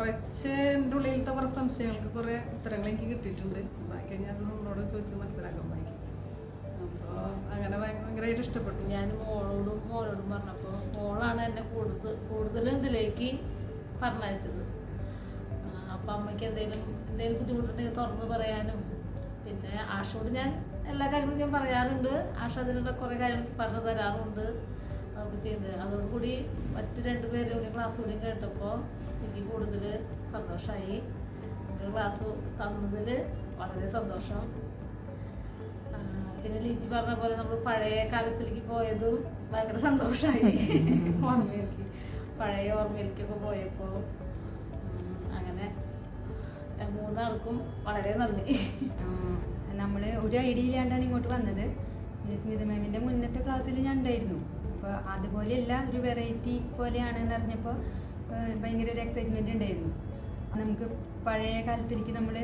കുറച്ച് എൻ്റെ ഉള്ളിലത്തെ കുറേ സംശയങ്ങൾക്ക് കുറേ ഉത്തരങ്ങൾ എനിക്ക് കിട്ടിയിട്ടുണ്ട്. ബാക്കി ഞാൻ നമ്മളോട് ചോദിച്ച് മനസ്സിലാക്കാൻ ബാക്കി. അപ്പോൾ അങ്ങനെ ഭയങ്കരമായിട്ട് ഇഷ്ടപ്പെട്ടു. ഞാൻ മോളോടും പറഞ്ഞപ്പോൾ മോളാണ് എന്നെ കൂടുതലും ഇതിലേക്ക് പറഞ്ഞയച്ചത്. അപ്പം അമ്മയ്ക്ക് എന്തെങ്കിലും ബുദ്ധിമുട്ടുണ്ടെങ്കിൽ തുറന്ന് പറയാനും, പിന്നെ ആഷയോട് ഞാൻ എല്ലാ കാര്യങ്ങളും ഞാൻ പറയാറുണ്ട്. ആഷ അതിനുള്ള കുറേ കാര്യങ്ങൾക്ക് പറഞ്ഞു തരാറുണ്ട്, അതൊക്കെ ചെയ്യുന്നത്. അതോടുകൂടി മറ്റ് 2 പേരും കൂടി ക്ലാസ് കൂടി കേട്ടപ്പോൾ എനിക്ക് കൂടുതൽ സന്തോഷമായി. ഒരു ക്ലാസ് തന്നതിൽ വളരെ സന്തോഷം. പിന്നെ ലിജി പറഞ്ഞ പോലെ നമ്മൾ പഴയ കാലത്തിലേക്ക് പോയതും ഭയങ്കര സന്തോഷമായി. പഴയ ഓർമ്മയിലേക്കൊക്കെ പോയപ്പോൾ അങ്ങനെ 3 ആൾക്കും വളരെ നന്ദി. നമ്മൾ ഒരു ഐഡിയ ഇല്ലാണ്ടാണ് ഇങ്ങോട്ട് വന്നത്. സ്മിത മാമിൻ്റെ മുന്നത്തെ ക്ലാസ്സിൽ ഞാൻ ഉണ്ടായിരുന്നു. അപ്പോൾ അതുപോലെയല്ല, ഒരു വെറൈറ്റി പോലെയാണെന്ന് അറിഞ്ഞപ്പോൾ ഭയങ്കര ഒരു എക്സൈറ്റ്മെൻ്റ് ഉണ്ടായിരുന്നു. നമുക്ക് പഴയ കാലത്തിലേക്ക് നമ്മൾ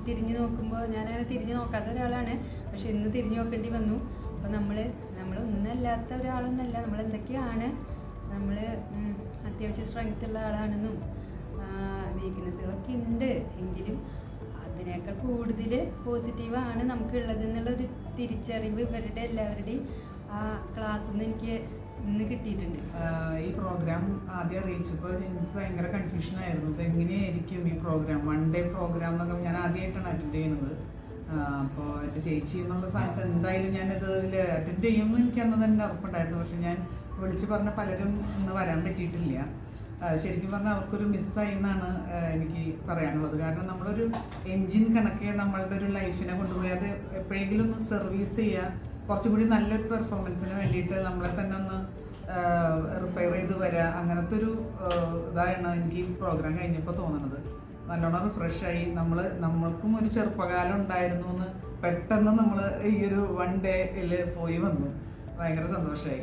തിരിഞ്ഞു നോക്കുമ്പോൾ, ഞാനങ്ങനെ തിരിഞ്ഞു നോക്കാത്ത ഒരാളാണ്, പക്ഷെ ഇന്ന് തിരിഞ്ഞു നോക്കേണ്ടി വന്നു. അപ്പോൾ നമ്മളൊന്നല്ലാത്ത ഒരാളൊന്നല്ല, നമ്മളെന്തൊക്കെയാണ്, നമ്മൾ അത്യാവശ്യം സ്ട്രെങ്ത് ഉള്ള ആളാണെന്നും വീക്ക്നെസ്സുകളൊക്കെ ഉണ്ട്, എങ്കിലും അതിനേക്കാൾ കൂടുതൽ പോസിറ്റീവാണ് നമുക്കുള്ളതെന്നുള്ളൊരു തിരിച്ചറിവ് ഇവരുടെ എല്ലാവരുടെയും ആ ക്ലാസ്സിൽ നിന്ന് എനിക്ക് ഇന്ന് കിട്ടിയിട്ടുണ്ട്. ഈ പ്രോഗ്രാം ആദ്യം അറിയിച്ചപ്പോൾ എനിക്ക് ഭയങ്കര കൺഫ്യൂഷനായിരുന്നു. ഇത് എങ്ങനെയായിരിക്കും ഈ പ്രോഗ്രാം, 1 ഡേ പ്രോഗ്രാം എന്നൊക്കെ ഞാൻ ആദ്യമായിട്ടാണ് അറ്റൻഡ് ചെയ്യുന്നത്. അപ്പോൾ എൻ്റെ ചേച്ചി എന്നുള്ള സ്ഥാനത്ത് എന്തായാലും ഞാനത് അറ്റൻഡ് ചെയ്യുമെന്ന് എനിക്ക് അന്ന് തന്നെ ഉറപ്പുണ്ടായിരുന്നു. പക്ഷെ ഞാൻ വിളിച്ച് പറഞ്ഞ പലരും ഇന്ന് വരാൻ പറ്റിയിട്ടില്ല. ശരിക്കും പറഞ്ഞാൽ അവർക്കൊരു മിസ്സായി എന്നാണ് എനിക്ക് പറയാനുള്ളത്. കാരണം നമ്മളൊരു എൻജിൻ കണക്കെ നമ്മളുടെ ഒരു ലൈഫിനെ കൊണ്ടുപോയി അത് എപ്പോഴെങ്കിലും ഒന്ന് സർവീസ് ചെയ്യുക, കുറച്ചും കൂടി നല്ലൊരു പെർഫോമൻസിന് വേണ്ടിയിട്ട് നമ്മളെ തന്നെ ഒന്ന് റിപ്പയർ ചെയ്ത് വരിക, അങ്ങനത്തെ ഒരു ഇതാണ് എനിക്ക് ഈ പ്രോഗ്രാം കഴിഞ്ഞപ്പോൾ തോന്നുന്നത്. നല്ലോണം റിഫ്രഷായി. നമ്മൾക്കും ഒരു ചെറുപ്പകാലം ഉണ്ടായിരുന്നു എന്ന് പെട്ടെന്ന് നമ്മൾ ഈ ഒരു 1 ഡേയിൽ പോയി വന്നു. ഭയങ്കര സന്തോഷമായി.